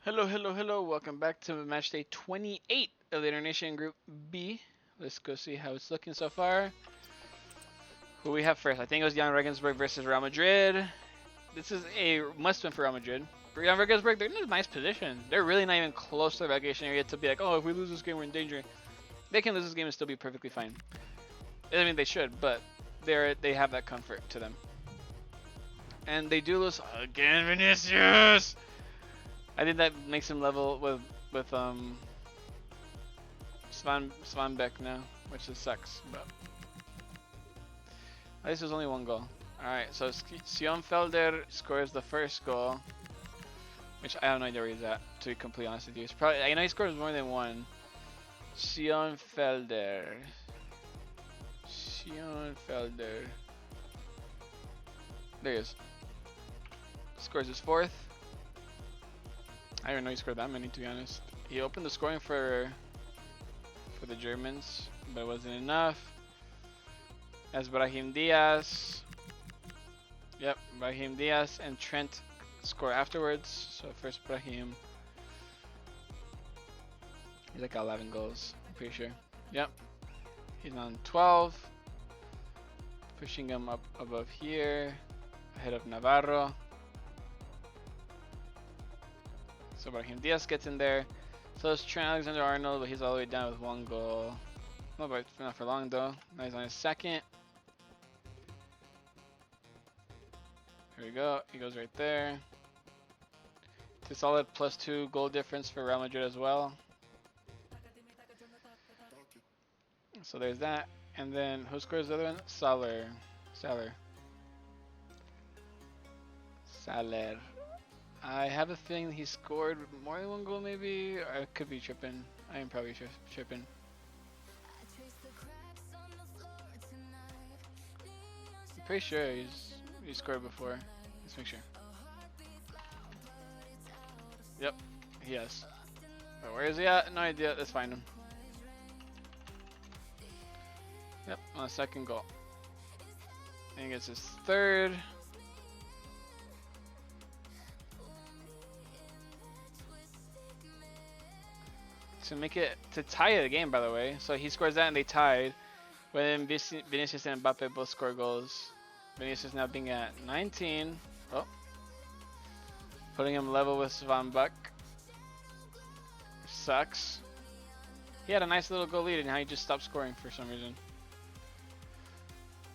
Hello, hello, hello. Welcome back to Matchday 28 of the International Group B. Let's go see how it's looking so far. Who we have first? I think it was Young Regensburg versus Real Madrid. This is a must-win for Real Madrid. For Young Regensburg, they're in a nice position. They're really not even close to the relegation area to be like, oh, if we lose this game, we're in danger. They can lose this game and still be perfectly fine. I mean, they should, but they have that comfort to them. And they do lose again, Vinicius. I think that makes him level with Svanbeck now, which just sucks. But at least there's only one goal. All right, so Felder scores the first goal, which I have no idea where he's at. To be completely honest with you, it's probably I know he scores more than one. Felder. There he is. Scores his fourth. I didn't know he scored that many, to be honest. He opened the scoring for the Germans, but it wasn't enough. As Brahim Diaz. Yep, Brahim Diaz and Trent score afterwards. So first Brahim. He's like 11 goals, I'm pretty sure. Yep. He's on 12. Pushing him up above here. Ahead of Navarro. So Brahim Diaz gets in there. So it's Trent Alexander-Arnold, but he's all the way down with one goal. No, but not for long though. Now he's on his second. Here we go. He goes right there. It's a solid +2 goal difference for Real Madrid as well. So there's that. And then who scores the other one? Saler. I have a feeling he scored more than one goal, maybe. Or I could be tripping. I am probably tripping. I'm pretty sure he scored before. Let's make sure. Yep, he has. But where is he at? No idea. Let's find him. Yep, on the second goal. And he gets his third. To make it to tie the game, by the way. So he scores that and they tied. When Vinicius and Mbappe both score goals. Vinicius now being at 19. Oh, putting him level with Svanbeck. Sucks. He had a nice little goal lead and now he just stopped scoring for some reason.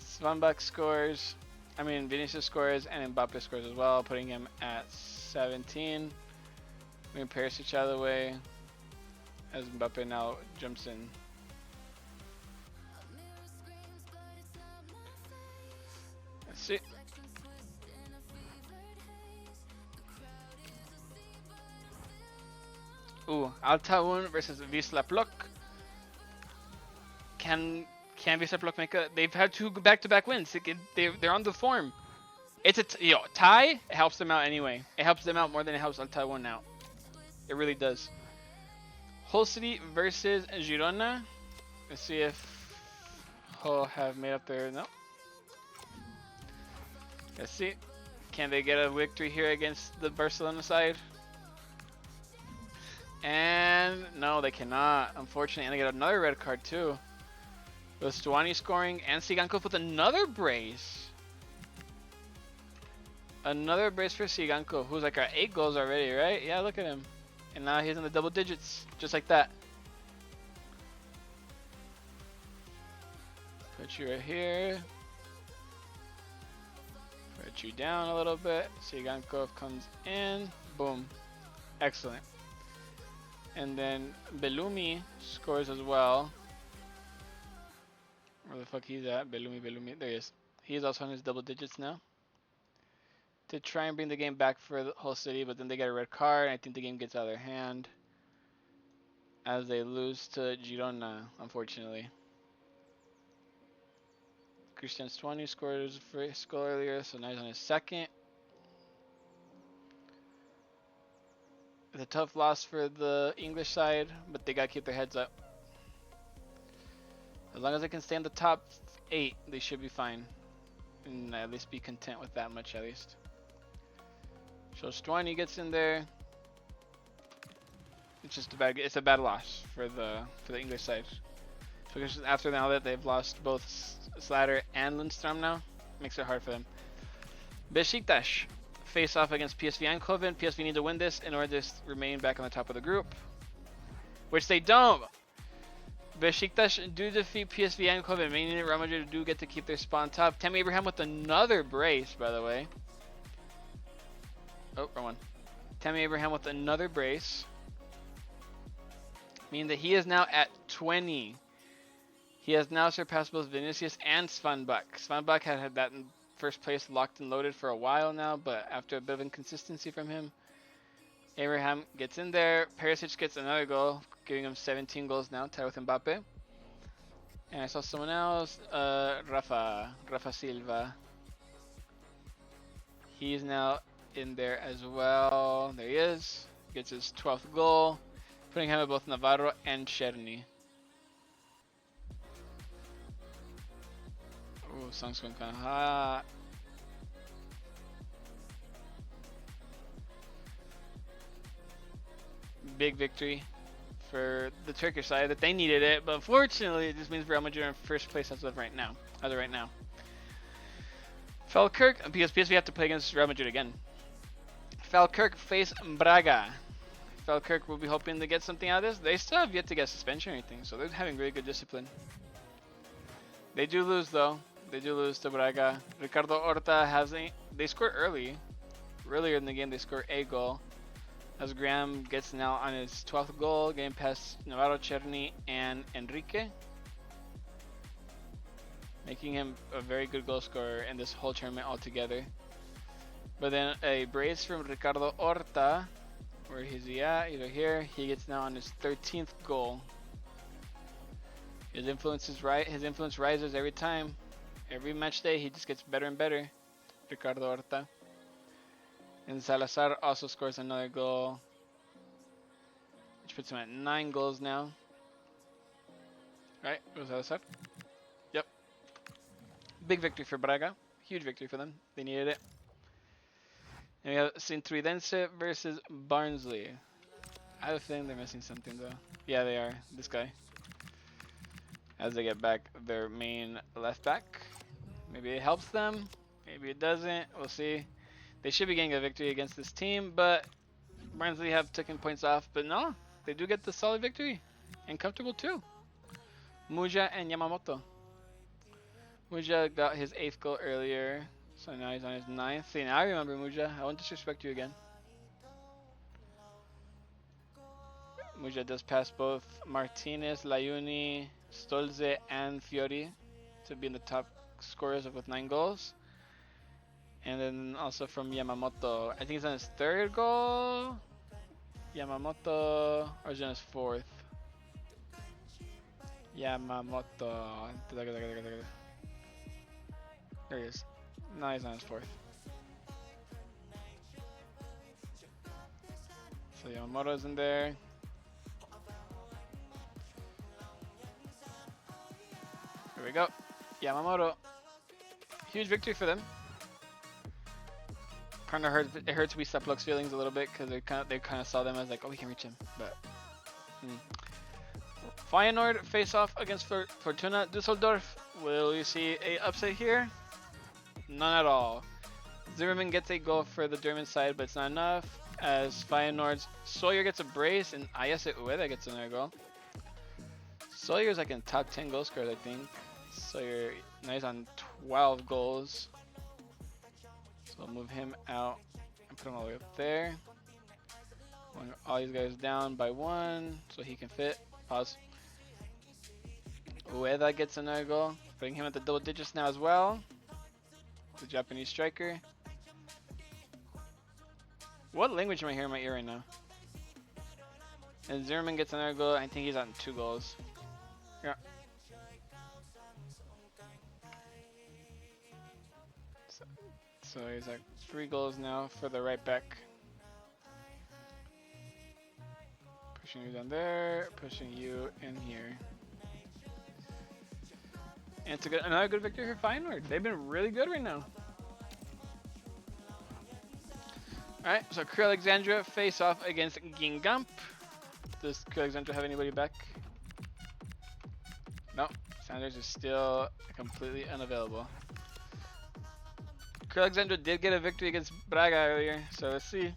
Svanbeck scores. Vinicius scores and Mbappe scores as well, putting him at 17. Moving Perisic out of the way. As Mbappe now jumps in. Let's see. Ooh, Altaun versus Wisla Plock. Can Wisla Plock make a? They've had 2 back-to-back wins. They're on the form. It's a tie. It helps them out anyway. It helps them out more than it helps Altaun out. It really does. Hull City versus Girona. Let's see if Hull have made up their... No. Let's see. Can they get a victory here against the Barcelona side? And no, they cannot. Unfortunately, and they get another red card too. With Stuani scoring and Sigankov with another brace. Another brace for Sigankov, who's like at 8 goals already, right? Yeah, look at him. And now he's in the double digits, just like that. Put you right here. Put you down a little bit. Sigankov comes in. Boom. Excellent. And then Bellumi scores as well. Where the fuck he's at? Bellumi. There he is. He's also in his double digits now. To try and bring the game back for the Hull City, but then they get a red card, and I think the game gets out of their hand as they lose to Girona, unfortunately. Christian Stuani scored his first goal earlier, so now he's on his second. It's a tough loss for the English side, but they gotta keep their heads up. As long as they can stay in the top 8, they should be fine. And at least be content with that much, at least. So Stuani gets in there. It's just it's a bad loss for the English side. Because after now that they've lost both Slater and Lundstrom now, makes it hard for them. Besiktas face off against PSV Eindhoven. PSV need to win this in order to remain back on the top of the group, which they don't. Besiktas do defeat PSV Eindhoven, meaning that Real Madrid do get to keep their spot on top. Tammy Abraham with another brace, by the way. Oh, wrong one. Tammy Abraham with another brace, meaning that he is now at 20. He has now surpassed both Vinicius and Svanbak. Svanbak had that in first place locked and loaded for a while now, but after a bit of inconsistency from him, Abraham gets in there. Perisic gets another goal, giving him 17 goals now, tied with Mbappe. And I saw someone else, Rafa Silva. He's now in there as well. There he is. Gets his 12th goal, putting him at both Navarro and Czerny. Ooh, song's going kind of hot. Big victory for the Turkish side that they needed it, but unfortunately it just means Real Madrid are in first place as of right now. Falkirk, because PSV have to play against Real Madrid again. Falkirk face Braga. Falkirk will be hoping to get something out of this. They still have yet to get suspension or anything, so they're having really good discipline. They do lose though. They do lose to Braga. Ricardo Horta they scored earlier in the game. They scored a goal, as Graham gets now on his 12th goal, getting past Navarro, Czerny, and Enrique, making him a very good goal scorer in this whole tournament altogether. But then a brace from Ricardo Horta. Where is he at? He's right here. He gets now on his 13th goal. His influence rises every time. Every match day, he just gets better and better. Ricardo Horta. And Salazar also scores another goal, which puts him at 9 goals now. Right? Was Salazar? Yep. Big victory for Braga. Huge victory for them. They needed it. And we have Sintridense versus Barnsley. I have a feeling they're missing something though. Yeah, they are. This guy. As they get back their main left back. Maybe it helps them. Maybe it doesn't. We'll see. They should be getting a victory against this team, but Barnsley have taken points off. But no, they do get the solid victory. And comfortable too. Muja and Yamamoto. Muja got his 8th goal earlier. So now he's on his 9th. See, now I remember Muja. I won't disrespect you again. Muja does pass both Martinez, Layuni, Stolze, and Fiori to be in the top scorers with 9 goals. And then also from Yamamoto. I think he's on his 3rd goal. Yamamoto. Or is he on his 4th? Yamamoto. There he is. No, he's on his 4th. So Yamamoto's in there. Here we go. Yamamoto. Huge victory for them. Kind of hurts. It hurts We Lux feelings a little bit because they kind of saw them as like, oh, we can reach him. But Feyenoord face off against Fortuna Düsseldorf. Will you see a upset here? None at all. Zimmerman gets a goal for the German side, but it's not enough. As Feyenoord's Sawyer gets a brace and Ayase Ueda gets another goal. Sawyer's like in top 10 goal scorers, I think. Sawyer, now he's on 12 goals. So I'll move him out and put him all the way up there. All these guys down by 1 so he can fit. Pause. Ueda gets another goal, putting him at the double digits now as well. The Japanese striker. What language am I hearing in my ear right now? And Zimmerman gets another goal. I think he's on 2 goals. Yeah. So he's like 3 goals now for the right back. Pushing you down there, pushing you in here. And it's another good victory for Feyenoord. They've been really good right now. Alright, so Crew Alexandria face off against Guingamp. Does Alexandra have anybody back? No. Sanders is still completely unavailable. Alexandra did get a victory against Braga earlier, so let's see.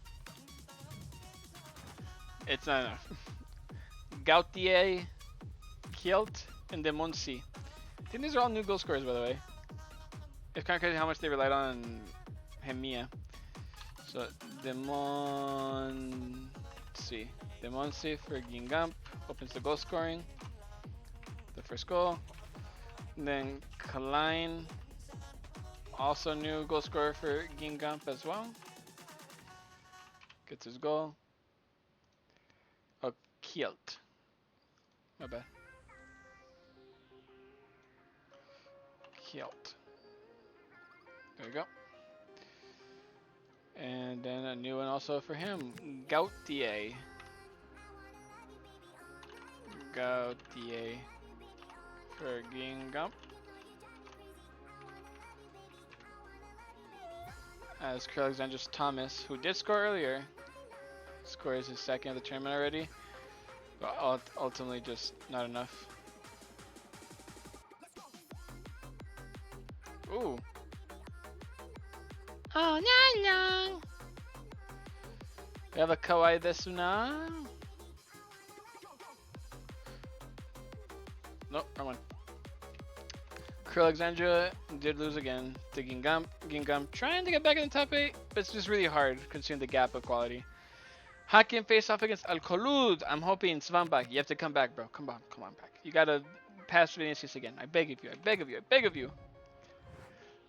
It's not enough. Gautier, Kielt, and Demonsi. I think these are all new goal scorers, by the way. It's kind of crazy how much they relied on Hemia. So, Demonsi. Demonsi for Gingamp opens the goal scoring. The first goal. And then Klein, also new goal scorer for Gingamp as well. Gets his goal. Oh, Kielt. My bad. Kielt. There we go. And then a new one also for him. Gautier. Gautier for Gingamp. As Alexandros Thomas, who did score earlier, scores his second of the tournament already, but ultimately just not enough. Ooh. Oh, no. We have a kawaii desu na. Nope, wrong one. Alexandra did lose again to Gingamp. Gingamp trying to get back in the top 8, but it's just really hard considering the gap of quality. Hakim face off against Al-Khulud. I'm hoping Svanbak, you have to come back, bro. Come on back. You gotta pass Vinicius again. I beg of you. I beg of you.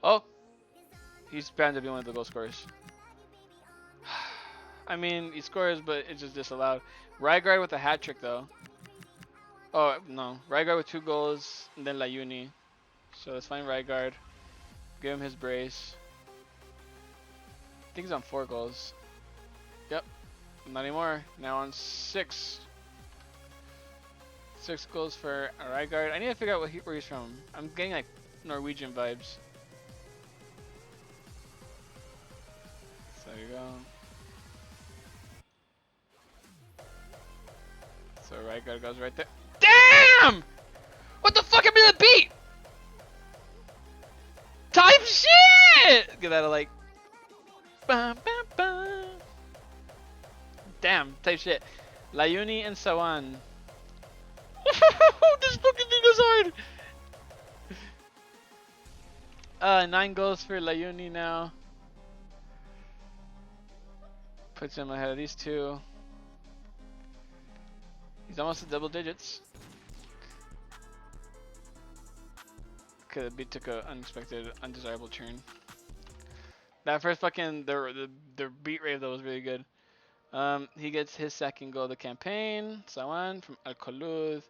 Oh, he's bound to be one of the goal scorers. I mean, he scores, but it's just disallowed. Rygaard with a hat trick, though. Oh, no. Rygaard with 2 goals, and then Layuni. So let's find Rygaard. Give him his brace. I think he's on 4 goals. Yep. Not anymore. Now on 6. 6 goals for Rygaard. I need to figure out where he's from. I'm getting like Norwegian vibes. So there you go. So Rygaard goes right there. Damn! What the fuck happened to the beat? Type shit! Give that a like. Bum, bum, bum. Damn, type shit. Layuni and Sawan. This fucking thing is hard. 9 goals for Layuni now. Puts him ahead of these 2. He's almost at double digits. Okay, the beat took an unexpected, undesirable turn. That first fucking the beat rate though was really good. He gets his second goal of the campaign. Sawan from Al-Khulud.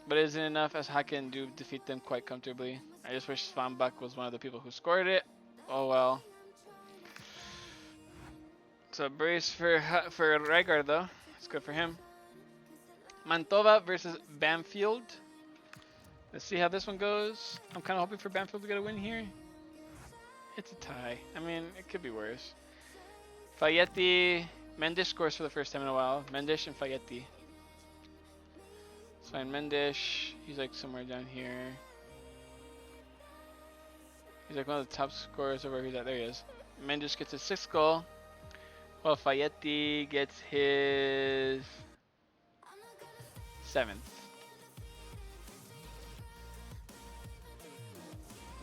But it isn't enough as Hakan do defeat them quite comfortably. I just wish Svanbak was one of the people who scored it. Oh well. So brace for Rygaard though. It's good for him. Mantova versus Bamfield. Let's see how this one goes. I'm kind of hoping for Bamfield to get a win here. It's a tie. I mean, it could be worse. Fayetti. Mendes scores for the first time in a while. Mendes and Fayetti. Let's find Mendes. He's like somewhere down here. He's like one of the top scorers over here. There he is. Mendes gets his 6th goal. Well, Fayetti gets his 7th.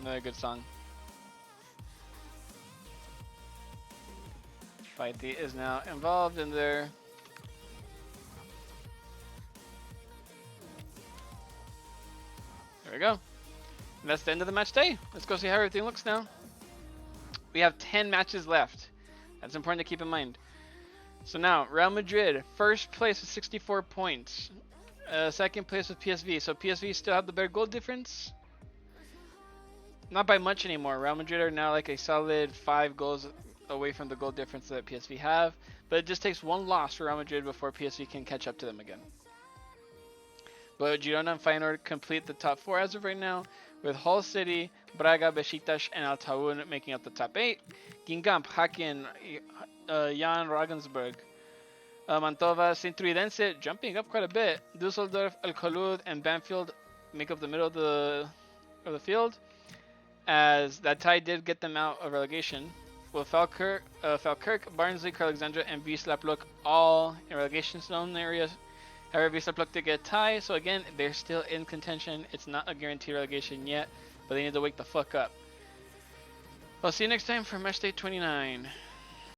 Another good song. Fayetti is now involved in there. There we go. And that's the end of the match day. Let's go see how everything looks now. We have 10 matches left. That's important to keep in mind. So now, Real Madrid, first place with 64 points. Second place with PSV. So PSV still have the better goal difference. Not by much anymore. Real Madrid are now like a solid 5 goals away from the goal difference that PSV have. But it just takes 1 loss for Real Madrid before PSV can catch up to them again. But Girona and Feyenoord complete the top 4 as of right now, with Hull City, Braga, Besiktas, and Al Taun making up the top 8. Gingamp, Haken, Jan Regensburg Mantova, Sint-Truidense jumping up quite a bit. Dusseldorf, Alcolud, and Banfield make up the middle of the field, as that tie did get them out of relegation. With Falkirk, Barnsley, Carl-Alexandra, and Wisla Plock all in relegation zone areas. However, Wisla Plock did get a tie, so again, they're still in contention. It's not a guaranteed relegation yet, but they need to wake the fuck up. I'll see you next time for Matchday 29.